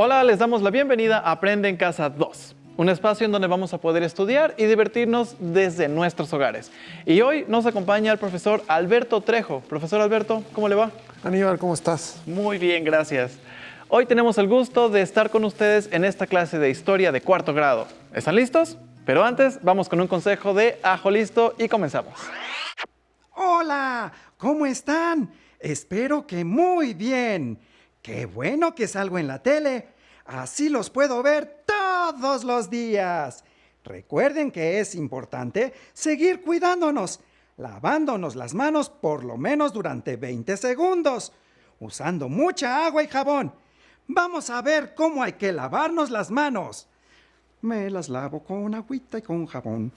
Hola, les damos la bienvenida a Aprende en Casa 2, un espacio en donde vamos a poder estudiar y divertirnos desde nuestros hogares. Y hoy nos acompaña el profesor Alberto Trejo. Profesor Alberto, ¿cómo le va? Aníbal, ¿cómo estás? Muy bien, gracias. Hoy tenemos el gusto de estar con ustedes en esta clase de historia de cuarto grado. ¿Están listos? Pero antes, vamos con un consejo de Ajo Listo y comenzamos. Hola, ¿cómo están? Espero que muy bien. Qué bueno que salgo en la tele. Así los puedo ver todos los días. Recuerden que es importante seguir cuidándonos, lavándonos las manos por lo menos durante 20 segundos, usando mucha agua y jabón. Vamos a ver cómo hay que lavarnos las manos. Me las lavo con agüita y con jabón.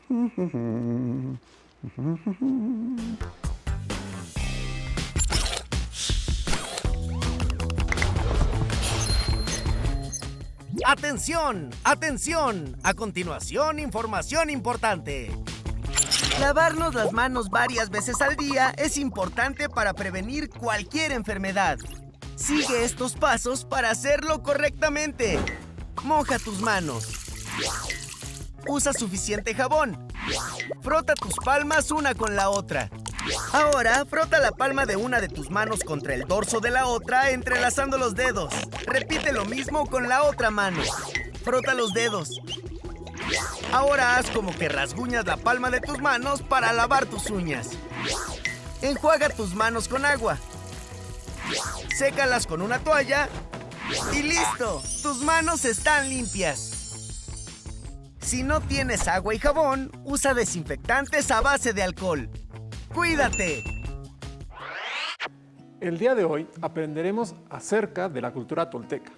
¡Atención! ¡Atención! A continuación, información importante. Lavarnos las manos varias veces al día es importante para prevenir cualquier enfermedad. Sigue estos pasos para hacerlo correctamente. Moja tus manos. Usa suficiente jabón. Frota tus palmas una con la otra. Ahora, frota la palma de una de tus manos contra el dorso de la otra, entrelazando los dedos. Repite lo mismo con la otra mano. Frota los dedos. Ahora haz como que rasguñas la palma de tus manos para lavar tus uñas. Enjuaga tus manos con agua. Sécalas con una toalla. ¡Y listo! ¡Tus manos están limpias! Si no tienes agua y jabón, usa desinfectantes a base de alcohol. ¡Cuídate! El día de hoy aprenderemos acerca de la cultura tolteca.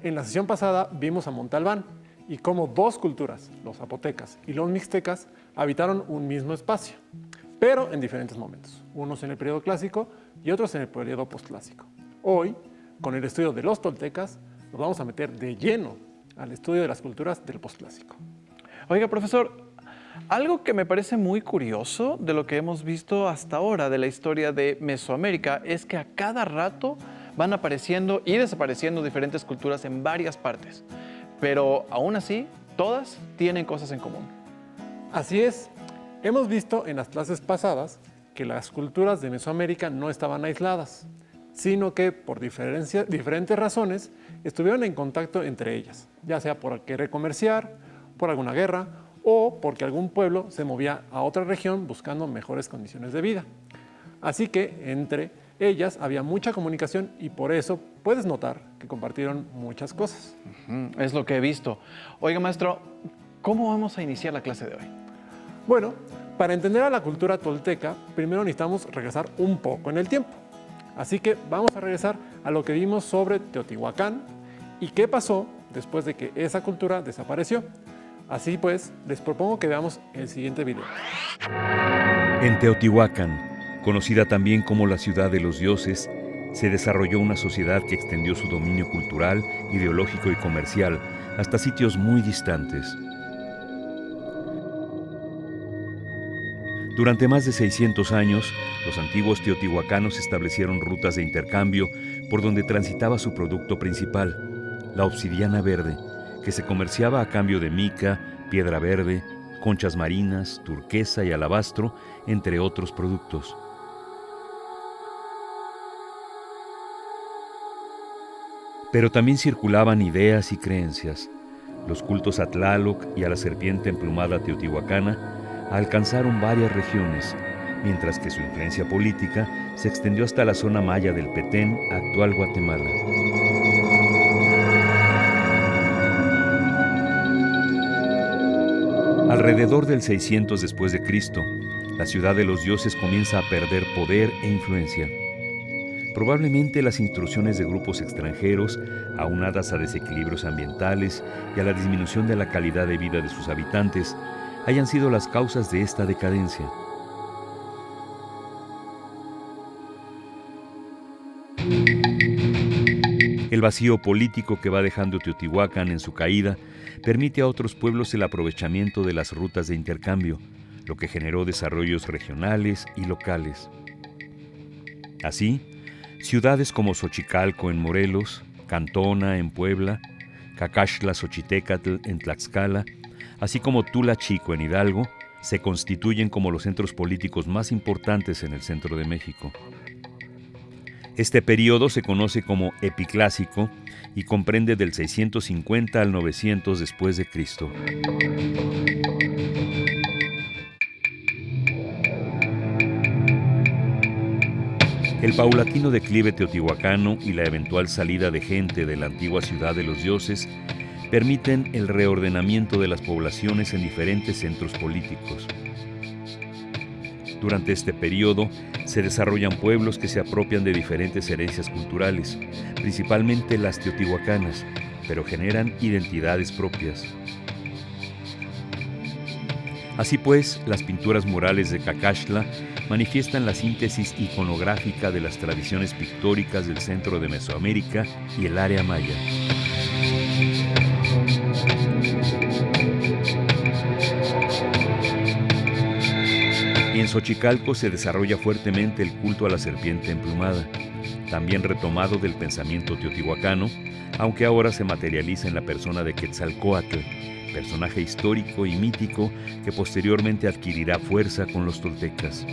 En la sesión pasada vimos a Montalbán y cómo dos culturas, los zapotecas y los mixtecas, habitaron un mismo espacio, pero en diferentes momentos, unos en el periodo clásico y otros en el periodo postclásico. Hoy, con el estudio de los toltecas, nos vamos a meter de lleno al estudio de las culturas del postclásico. Oiga, profesor, algo que me parece muy curioso de lo que hemos visto hasta ahora de la historia de Mesoamérica es que a cada rato van apareciendo y desapareciendo diferentes culturas en varias partes. Pero aún así, todas tienen cosas en común. Así es, hemos visto en las clases pasadas que las culturas de Mesoamérica no estaban aisladas, sino que por diferentes razones estuvieron en contacto entre ellas, ya sea por querer comerciar, por alguna guerra o porque algún pueblo se movía a otra región buscando mejores condiciones de vida. Así que entre ellas había mucha comunicación y por eso puedes notar que compartieron muchas cosas. Es lo que he visto. Oiga, maestro, ¿cómo vamos a iniciar la clase de hoy? Bueno, para entender a la cultura tolteca, primero necesitamos regresar un poco en el tiempo. Así que vamos a regresar a lo que vimos sobre Teotihuacán y qué pasó después de que esa cultura desapareció. Así pues, les propongo que veamos el siguiente video. En Teotihuacán, conocida también como la ciudad de los dioses, se desarrolló una sociedad que extendió su dominio cultural, ideológico y comercial hasta sitios muy distantes. Durante más de 600 años, los antiguos teotihuacanos establecieron rutas de intercambio por donde transitaba su producto principal, la obsidiana verde, que se comerciaba a cambio de mica, piedra verde, conchas marinas, turquesa y alabastro, entre otros productos. Pero también circulaban ideas y creencias. Los cultos a Tlaloc y a la serpiente emplumada teotihuacana alcanzaron varias regiones, mientras que su influencia política se extendió hasta la zona maya del Petén, actual Guatemala. Alrededor del 600 después de Cristo, la ciudad de los dioses comienza a perder poder e influencia. Probablemente las intrusiones de grupos extranjeros, aunadas a desequilibrios ambientales y a la disminución de la calidad de vida de sus habitantes, hayan sido las causas de esta decadencia. El vacío político que va dejando Teotihuacán en su caída permite a otros pueblos el aprovechamiento de las rutas de intercambio, lo que generó desarrollos regionales y locales. Así, ciudades como Xochicalco en Morelos, Cantona en Puebla, Cacaxtla Xochitecatl en Tlaxcala, así como Tula Chico en Hidalgo, se constituyen como los centros políticos más importantes en el centro de México. Este periodo se conoce como epiclásico y comprende del 650 al 900 después de Cristo. El paulatino declive teotihuacano y la eventual salida de gente de la antigua ciudad de los dioses permiten el reordenamiento de las poblaciones en diferentes centros políticos. Durante este periodo se desarrollan pueblos que se apropian de diferentes herencias culturales, principalmente las teotihuacanas, pero generan identidades propias. Así pues, las pinturas murales de Cacaxtla manifiestan la síntesis iconográfica de las tradiciones pictóricas del centro de Mesoamérica y el área maya. En Xochicalco se desarrolla fuertemente el culto a la serpiente emplumada, también retomado del pensamiento teotihuacano, aunque ahora se materializa en la persona de Quetzalcóatl, personaje histórico y mítico que posteriormente adquirirá fuerza con los toltecas.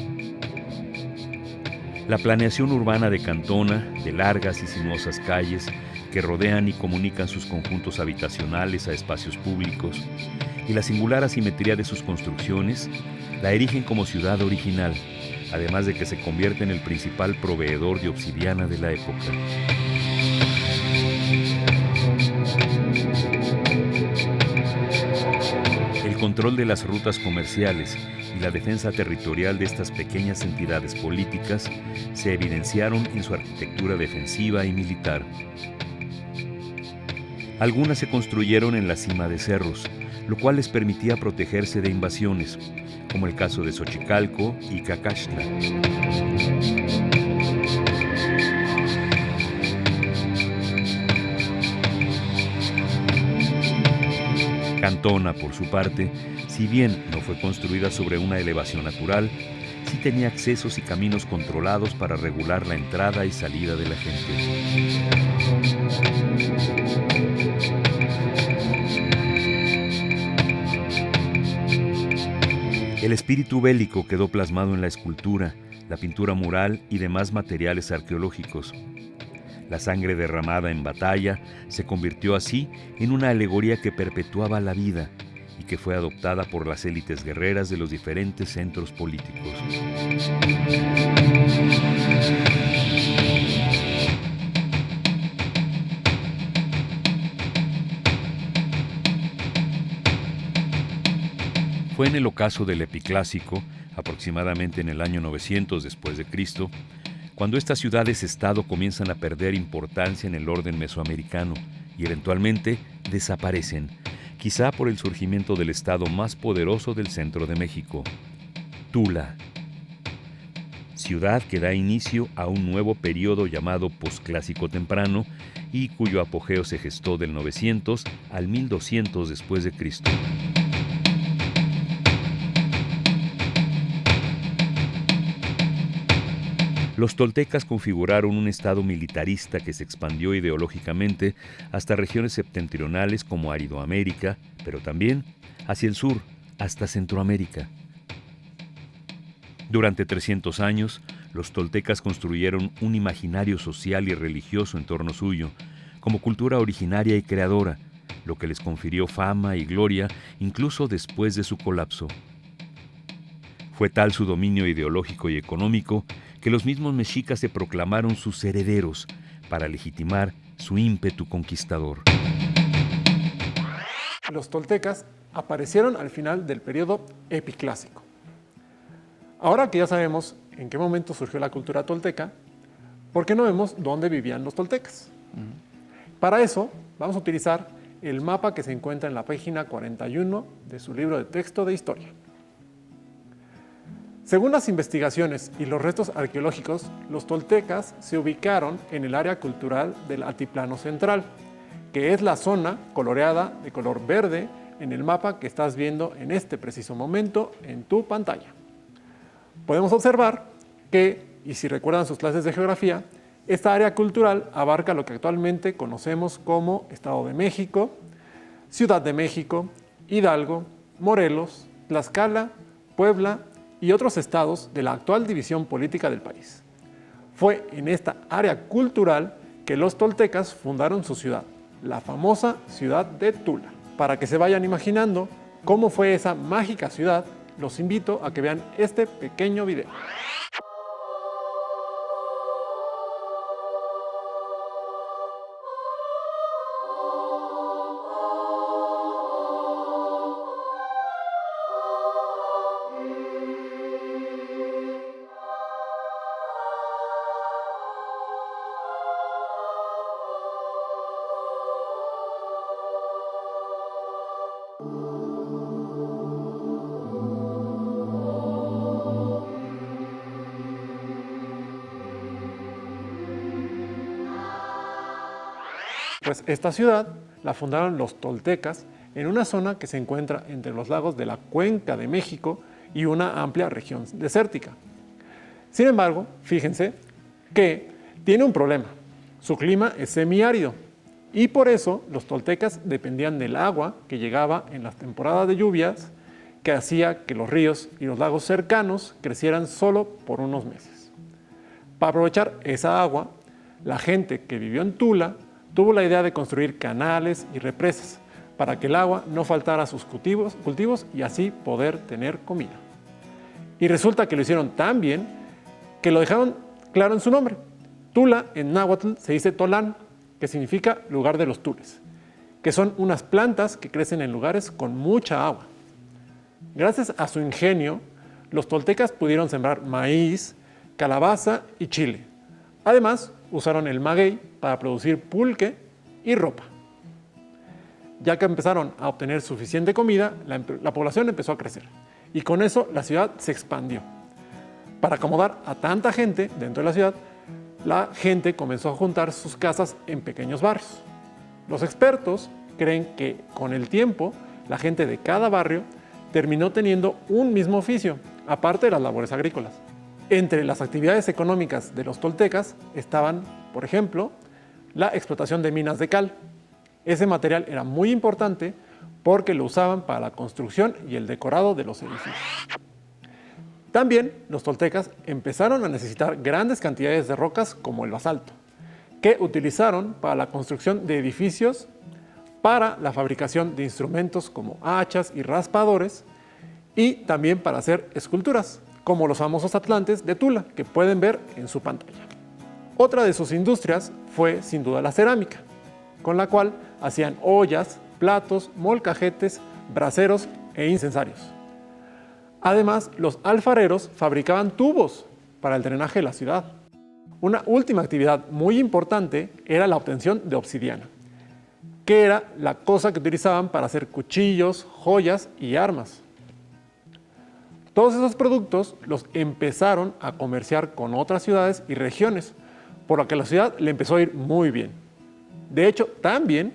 La planeación urbana de Cantona, de largas y sinuosas calles que rodean y comunican sus conjuntos habitacionales a espacios públicos, y la singular asimetría de sus construcciones, la erigen como ciudad original, además de que se convierte en el principal proveedor de obsidiana de la época. El control de las rutas comerciales y la defensa territorial de estas pequeñas entidades políticas se evidenciaron en su arquitectura defensiva y militar. Algunas se construyeron en la cima de cerros, lo cual les permitía protegerse de invasiones, como el caso de Xochicalco y Cacaxtla. Cantona, por su parte, si bien no fue construida sobre una elevación natural, sí tenía accesos y caminos controlados para regular la entrada y salida de la gente. El espíritu bélico quedó plasmado en la escultura, la pintura mural y demás materiales arqueológicos. La sangre derramada en batalla se convirtió así en una alegoría que perpetuaba la vida y que fue adoptada por las élites guerreras de los diferentes centros políticos. Fue en el ocaso del Epiclásico, aproximadamente en el año 900 después de Cristo, cuando estas ciudades-estado comienzan a perder importancia en el orden mesoamericano y eventualmente desaparecen, quizá por el surgimiento del estado más poderoso del centro de México, Tula, ciudad que da inicio a un nuevo periodo llamado posclásico temprano y cuyo apogeo se gestó del 900 al 1200 después de Cristo. Los toltecas configuraron un estado militarista que se expandió ideológicamente hasta regiones septentrionales como Aridoamérica, pero también hacia el sur, hasta Centroamérica. Durante 300 años, los toltecas construyeron un imaginario social y religioso en torno suyo, como cultura originaria y creadora, lo que les confirió fama y gloria incluso después de su colapso. Fue tal su dominio ideológico y económico que los mismos mexicas se proclamaron sus herederos para legitimar su ímpetu conquistador. Los toltecas aparecieron al final del periodo epiclásico. Ahora que ya sabemos en qué momento surgió la cultura tolteca, ¿por qué no vemos dónde vivían los toltecas? Para eso vamos a utilizar el mapa que se encuentra en la página 41 de su libro de texto de historia. Según las investigaciones y los restos arqueológicos, los toltecas se ubicaron en el área cultural del Altiplano Central, que es la zona coloreada de color verde en el mapa que estás viendo en este preciso momento en tu pantalla. Podemos observar que, y si recuerdan sus clases de geografía, Esta área cultural abarca lo que actualmente conocemos como Estado de México, Ciudad de México, Hidalgo, Morelos, Tlaxcala, Puebla y otros estados de la actual división política del país. Fue en esta área cultural que los toltecas fundaron su ciudad, la famosa ciudad de Tula. Para que se vayan imaginando cómo fue esa mágica ciudad, los invito a que vean este pequeño video. Pues esta ciudad la fundaron los toltecas en una zona que se encuentra entre los lagos de la Cuenca de México y una amplia región desértica. Sin embargo, fíjense que tiene un problema. Su clima es semiárido y por eso los toltecas dependían del agua que llegaba en las temporadas de lluvias, que hacía que los ríos y los lagos cercanos crecieran solo por unos meses. Para aprovechar esa agua, la gente que vivió en Tula tuvo la idea de construir canales y represas para que el agua no faltara a sus cultivos y así poder tener comida. Y resulta que lo hicieron tan bien que lo dejaron claro en su nombre. Tula en náhuatl se dice Tolán, que significa lugar de los tules, que son unas plantas que crecen en lugares con mucha agua. Gracias a su ingenio, los toltecas pudieron sembrar maíz, calabaza y chile. Además, usaron el maguey para producir pulque y ropa. Ya que empezaron a obtener suficiente comida, la población empezó a crecer y con eso la ciudad se expandió. Para acomodar a tanta gente dentro de la ciudad, la gente comenzó a juntar sus casas en pequeños barrios. Los expertos creen que con el tiempo la gente de cada barrio terminó teniendo un mismo oficio, aparte de las labores agrícolas. Entre las actividades económicas de los toltecas estaban, por ejemplo, la explotación de minas de cal. Ese material era muy importante porque lo usaban para la construcción y el decorado de los edificios. También los toltecas empezaron a necesitar grandes cantidades de rocas como el basalto, que utilizaron para la construcción de edificios, para la fabricación de instrumentos como hachas y raspadores y también para hacer esculturas, como los famosos atlantes de Tula, que pueden ver en su pantalla. Otra de sus industrias fue sin duda la cerámica, con la cual hacían ollas, platos, molcajetes, braseros e incensarios. Además, los alfareros fabricaban tubos para el drenaje de la ciudad. Una última actividad muy importante era la obtención de obsidiana, que era la cosa que utilizaban para hacer cuchillos, joyas y armas. Todos esos productos los empezaron a comerciar con otras ciudades y regiones, por lo que a la ciudad le empezó a ir muy bien. De hecho, tan bien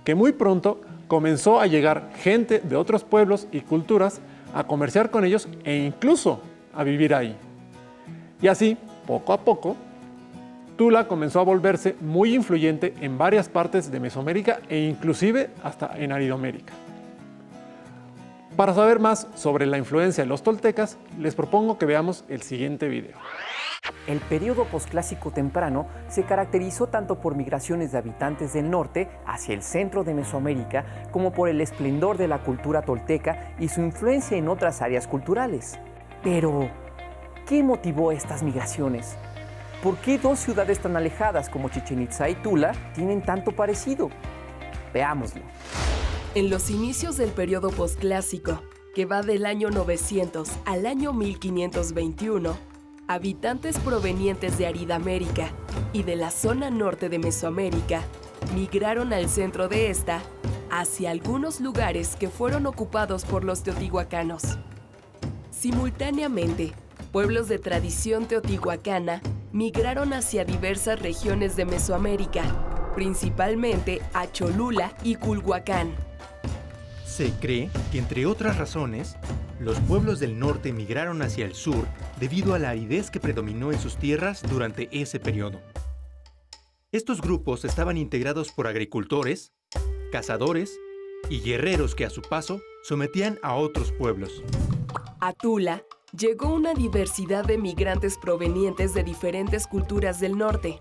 que muy pronto comenzó a llegar gente de otros pueblos y culturas a comerciar con ellos e incluso a vivir ahí. Y así, poco a poco, Tula comenzó a volverse muy influyente en varias partes de Mesoamérica e inclusive hasta en Aridoamérica. Para saber más sobre la influencia de los toltecas, les propongo que veamos el siguiente video. El periodo posclásico temprano se caracterizó tanto por migraciones de habitantes del norte hacia el centro de Mesoamérica como por el esplendor de la cultura tolteca y su influencia en otras áreas culturales. Pero, ¿qué motivó estas migraciones? ¿Por qué dos ciudades tan alejadas como Chichén Itzá y Tula tienen tanto parecido? Veámoslo. En los inicios del periodo posclásico, que va del año 900 al año 1521, habitantes provenientes de Aridoamérica y de la zona norte de Mesoamérica migraron al centro de esta hacia algunos lugares que fueron ocupados por los teotihuacanos. Simultáneamente, pueblos de tradición teotihuacana migraron hacia diversas regiones de Mesoamérica, principalmente a Cholula y Culhuacán. Se cree que, entre otras razones, los pueblos del norte migraron hacia el sur debido a la aridez que predominó en sus tierras durante ese periodo. Estos grupos estaban integrados por agricultores, cazadores y guerreros que a su paso sometían a otros pueblos. A Tula llegó una diversidad de migrantes provenientes de diferentes culturas del norte.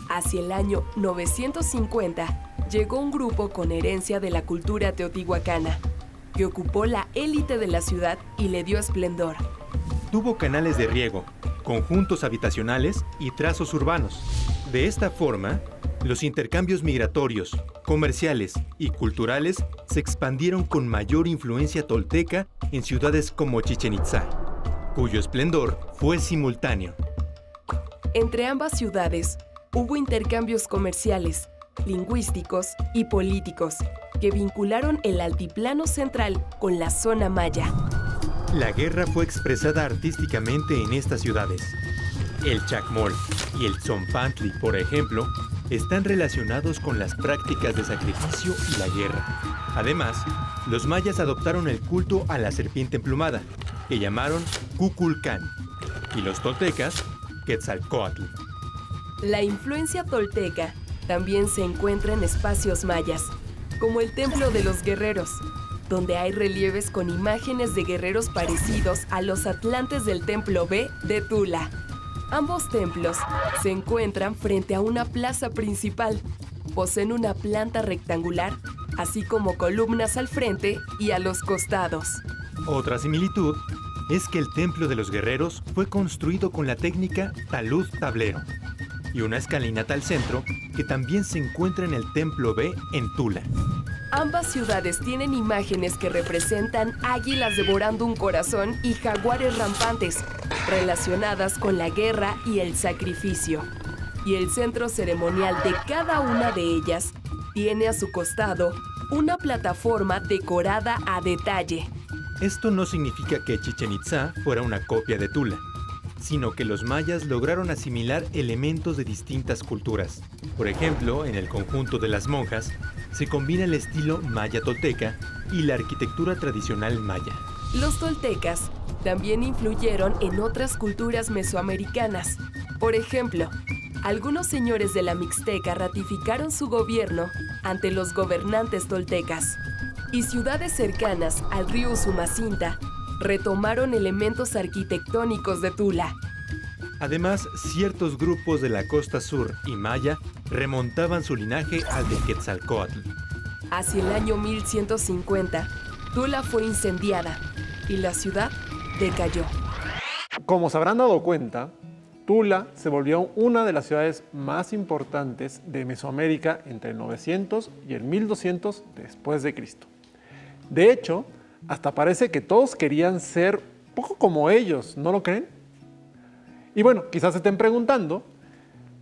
Hacia el año 950 llegó un grupo con herencia de la cultura teotihuacana, que ocupó la élite de la ciudad y le dio esplendor. Tuvo canales de riego, conjuntos habitacionales y trazos urbanos. De esta forma, los intercambios migratorios, comerciales y culturales se expandieron con mayor influencia tolteca en ciudades como Chichén Itzá, cuyo esplendor fue simultáneo. Entre ambas ciudades hubo intercambios comerciales, lingüísticos y políticos que vincularon el altiplano central con la zona maya. La guerra fue expresada artísticamente en estas ciudades. El chacmol y el tzompantli, por ejemplo, están relacionados con las prácticas de sacrificio y la guerra. Además, los mayas adoptaron el culto a la serpiente emplumada, que llamaron Kukulcán, y los toltecas, Quetzalcóatl. La influencia tolteca también se encuentra en espacios mayas, como el Templo de los Guerreros, donde hay relieves con imágenes de guerreros parecidos a los atlantes del Templo B de Tula. Ambos templos se encuentran frente a una plaza principal. Poseen una planta rectangular, así como columnas al frente y a los costados. Otra similitud es que el Templo de los Guerreros fue construido con la técnica talud-tablero y una escalinata al centro que también se encuentra en el Templo B en Tula. Ambas ciudades tienen imágenes que representan águilas devorando un corazón y jaguares rampantes, relacionadas con la guerra y el sacrificio. Y el centro ceremonial de cada una de ellas tiene a su costado una plataforma decorada a detalle. Esto no significa que Chichén Itzá fuera una copia de Tula, sino que los mayas lograron asimilar elementos de distintas culturas. Por ejemplo, en el conjunto de las monjas, se combina el estilo maya-tolteca y la arquitectura tradicional maya. Los toltecas también influyeron en otras culturas mesoamericanas. Por ejemplo, algunos señores de la Mixteca ratificaron su gobierno ante los gobernantes toltecas. Y ciudades cercanas al río Usumacinta retomaron elementos arquitectónicos de Tula. Además, ciertos grupos de la costa sur y maya remontaban su linaje al de Quetzalcóatl. Hacia el año 1150, Tula fue incendiada y la ciudad decayó. Como se habrán dado cuenta, Tula se volvió una de las ciudades más importantes de Mesoamérica entre el 900 y el 1200 después de Cristo. De hecho, hasta parece que todos querían ser poco como ellos, ¿no lo creen? Y bueno, quizás se estén preguntando,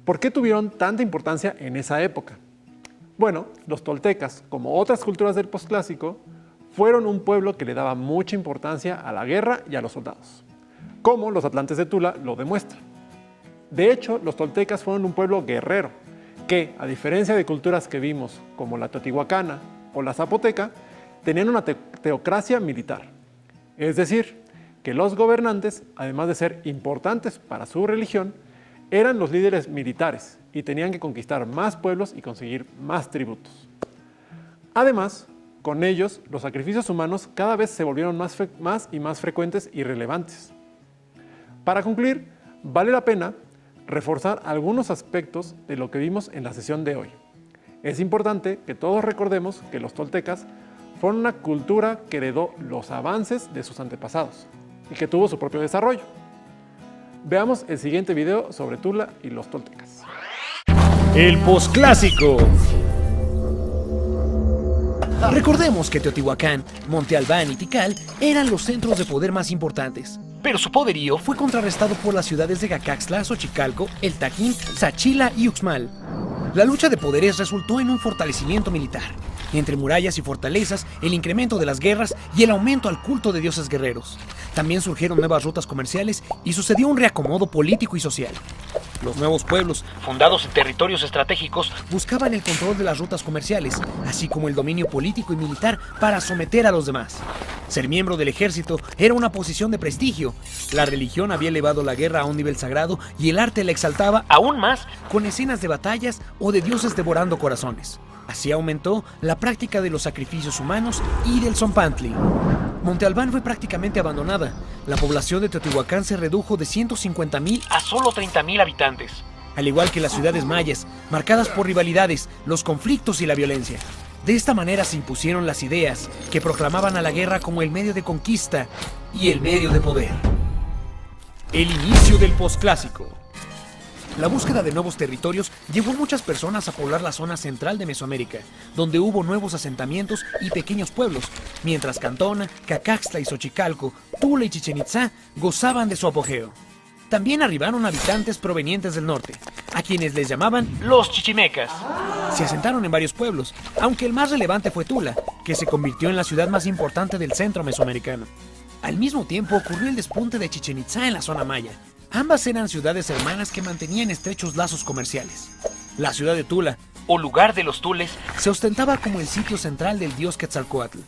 ¿por qué tuvieron tanta importancia en esa época? Bueno, los toltecas, como otras culturas del posclásico, fueron un pueblo que le daba mucha importancia a la guerra y a los soldados, como los atlantes de Tula lo demuestran. De hecho, los toltecas fueron un pueblo guerrero, que, a diferencia de culturas que vimos, como la teotihuacana o la zapoteca, tenían una teocracia militar. Es decir, que los gobernantes, además de ser importantes para su religión, eran los líderes militares y tenían que conquistar más pueblos y conseguir más tributos. Además, con ellos, los sacrificios humanos cada vez se volvieron más y más frecuentes y relevantes. Para concluir, vale la pena reforzar algunos aspectos de lo que vimos en la sesión de hoy. Es importante que todos recordemos que los toltecas fueron una cultura que heredó los avances de sus antepasados y que tuvo su propio desarrollo. Veamos el siguiente video sobre Tula y los toltecas. El posclásico. Recordemos que Teotihuacán, Monte Albán y Tikal eran los centros de poder más importantes. Pero su poderío fue contrarrestado por las ciudades de Gacaxtla, Xochicalco, El Tajín, Sachila y Uxmal. La lucha de poderes resultó en un fortalecimiento militar. Entre murallas y fortalezas, el incremento de las guerras y el aumento al culto de dioses guerreros. También surgieron nuevas rutas comerciales y sucedió un reacomodo político y social. Los nuevos pueblos, fundados en territorios estratégicos, buscaban el control de las rutas comerciales, así como el dominio político y militar para someter a los demás. Ser miembro del ejército era una posición de prestigio. La religión había elevado la guerra a un nivel sagrado y el arte la exaltaba aún más con escenas de batallas o de dioses devorando corazones. Así aumentó la práctica de los sacrificios humanos y del Tzompantli. Monte Albán fue prácticamente abandonada. La población de Teotihuacán se redujo de 150,000 a solo 30,000 habitantes. Al igual que las ciudades mayas, marcadas por rivalidades, los conflictos y la violencia. De esta manera se impusieron las ideas que proclamaban a la guerra como el medio de conquista y el medio de poder. El inicio del posclásico. La búsqueda de nuevos territorios llevó a muchas personas a poblar la zona central de Mesoamérica, donde hubo nuevos asentamientos y pequeños pueblos, mientras Cantona, Cacaxtla y Xochicalco, Tula y Chichén Itzá gozaban de su apogeo. También arribaron habitantes provenientes del norte, a quienes les llamaban los chichimecas. Se asentaron en varios pueblos, aunque el más relevante fue Tula, que se convirtió en la ciudad más importante del centro mesoamericano. Al mismo tiempo ocurrió el despunte de Chichén Itzá en la zona maya. Ambas eran ciudades hermanas que mantenían estrechos lazos comerciales. La ciudad de Tula, o lugar de los Tules, se ostentaba como el sitio central del dios Quetzalcóatl.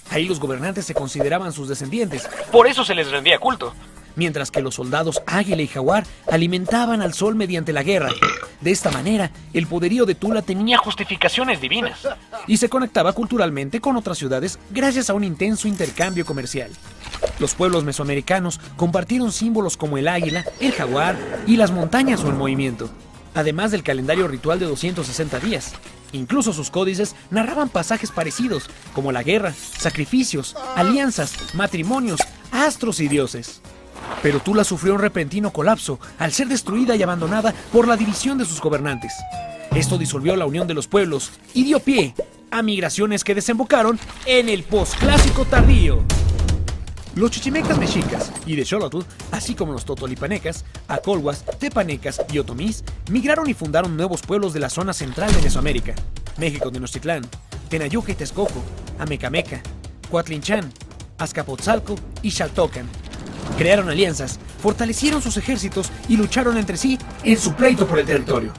Ahí los gobernantes se consideraban sus descendientes, por eso se les rendía culto. Mientras que los soldados Águila y Jaguar alimentaban al sol mediante la guerra. De esta manera, el poderío de Tula tenía justificaciones divinas y se conectaba culturalmente con otras ciudades gracias a un intenso intercambio comercial. Los pueblos mesoamericanos compartieron símbolos como el águila, el jaguar y las montañas o el movimiento, además del calendario ritual de 260 días. Incluso sus códices narraban pasajes parecidos, como la guerra, sacrificios, alianzas, matrimonios, astros y dioses. Pero Tula sufrió un repentino colapso al ser destruida y abandonada por la división de sus gobernantes. Esto disolvió la unión de los pueblos y dio pie a migraciones que desembocaron en el posclásico tardío. Los chichimecas mexicas y de Xolotl, así como los totolipanecas, acolhuas, tepanecas y otomís, migraron y fundaron nuevos pueblos de la zona central de Mesoamérica: México Tenochtitlán, Tenayuca y Texcoco, Amecameca, Coatlinchán, Azcapotzalco y Xaltocan. Crearon alianzas, fortalecieron sus ejércitos y lucharon entre sí en su pleito por el territorio.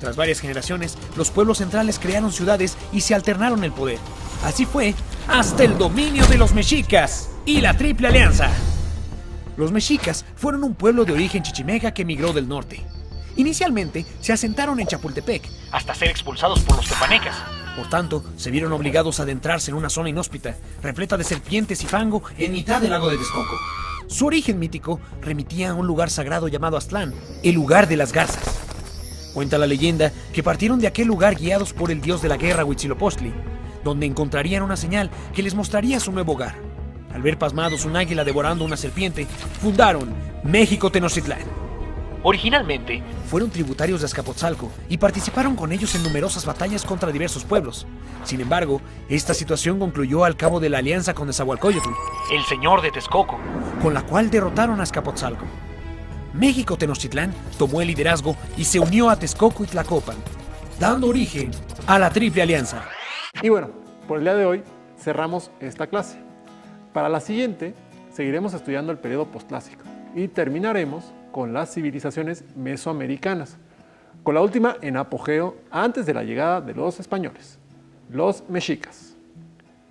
Tras varias generaciones, los pueblos centrales crearon ciudades y se alternaron el poder. Así fue hasta el dominio de los mexicas y la Triple Alianza. Los mexicas fueron un pueblo de origen chichimeca que migró del norte. Inicialmente se asentaron en Chapultepec, hasta ser expulsados por los tepanecas. Por tanto, se vieron obligados a adentrarse en una zona inhóspita, repleta de serpientes y fango en mitad del lago de Texcoco. Su origen mítico remitía a un lugar sagrado llamado Aztlán, el lugar de las garzas. Cuenta la leyenda que partieron de aquel lugar guiados por el dios de la guerra Huitzilopochtli, donde encontrarían una señal que les mostraría su nuevo hogar. Al ver pasmados un águila devorando una serpiente, fundaron México Tenochtitlán. Originalmente, fueron tributarios de Azcapotzalco y participaron con ellos en numerosas batallas contra diversos pueblos. Sin embargo, esta situación concluyó al cabo de la alianza con Nezahualcóyotl, el señor de Texcoco, con la cual derrotaron a Azcapotzalco. México Tenochtitlán tomó el liderazgo y se unió a Texcoco y Tlacopan, dando origen a la Triple Alianza. Y bueno, por el día de hoy cerramos esta clase. Para la siguiente, seguiremos estudiando el periodo postclásico y terminaremos con las civilizaciones mesoamericanas, con la última en apogeo antes de la llegada de los españoles, los mexicas.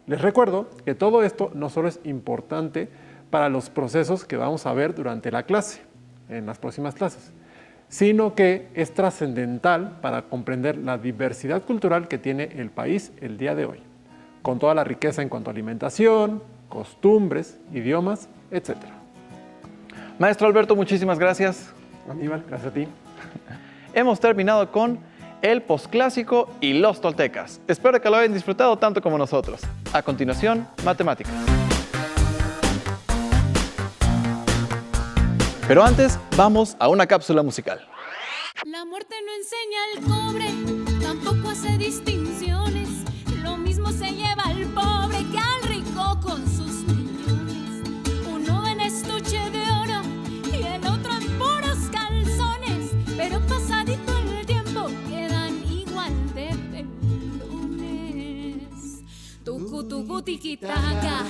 Les recuerdo que todo esto no solo es importante para los procesos que vamos a ver durante la clase, en las próximas clases, sino que es trascendental para comprender la diversidad cultural que tiene el país el día de hoy, con toda la riqueza en cuanto a alimentación, costumbres, idiomas, etc. Maestro Alberto, muchísimas gracias. Aníbal, gracias a ti. Hemos terminado con el posclásico y los toltecas. Espero que lo hayan disfrutado tanto como nosotros. A continuación, matemáticas. Pero antes, vamos a una cápsula musical. La muerte no enseña al cobre, tampoco hace distinciones. Lo mismo se lleva al pobre que al rico con sus millones. Uno en estuche de oro y el otro en puros calzones, pero pasadito el tiempo quedan igual de pelones. Tucu tiquitaca,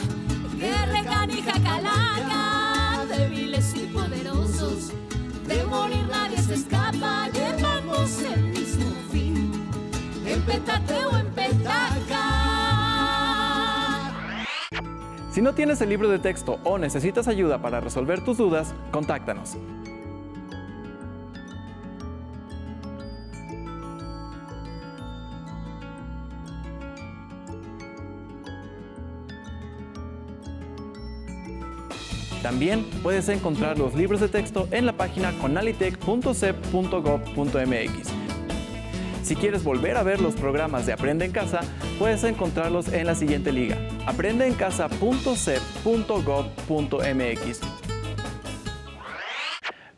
guerra canija calaca, débiles y poderosos, de morir nadie se escapa, llevamos el mismo fin, en petate o en petaca. Si no tienes el libro de texto o necesitas ayuda para resolver tus dudas, contáctanos. También puedes encontrar los libros de texto en la página conalitec.cep.gov.mx. Si quieres volver a ver los programas de Aprende en Casa, puedes encontrarlos en la siguiente liga: aprendeencasa.cep.gov.mx.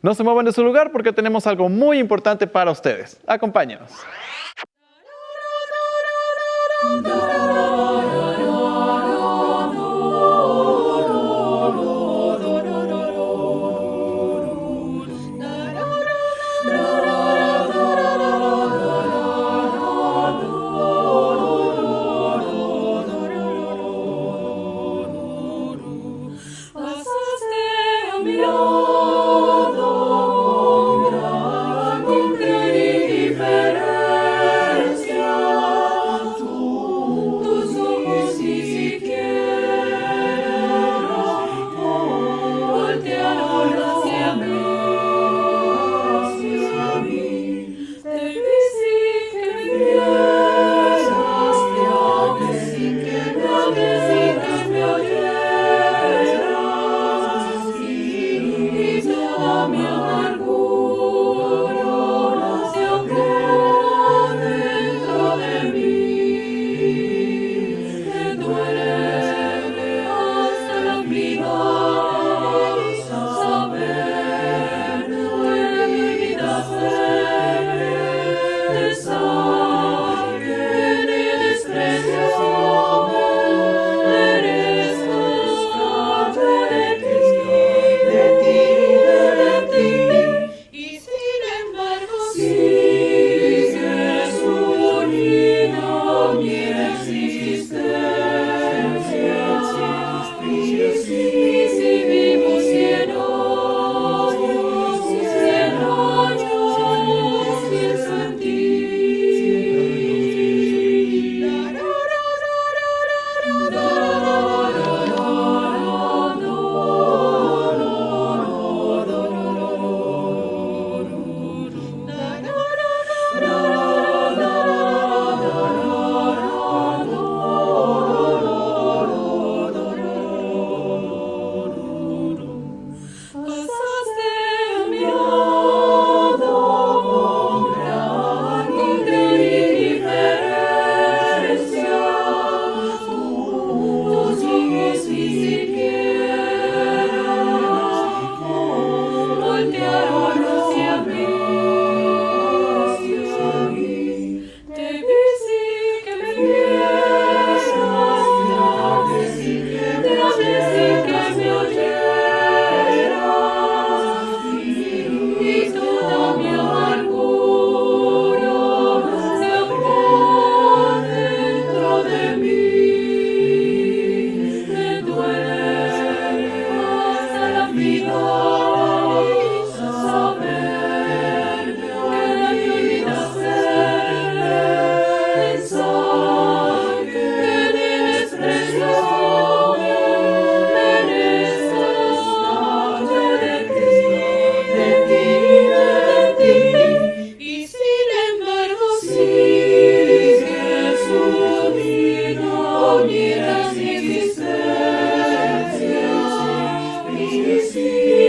No se muevan de su lugar porque tenemos algo muy importante para ustedes. Acompáñenos. Sí.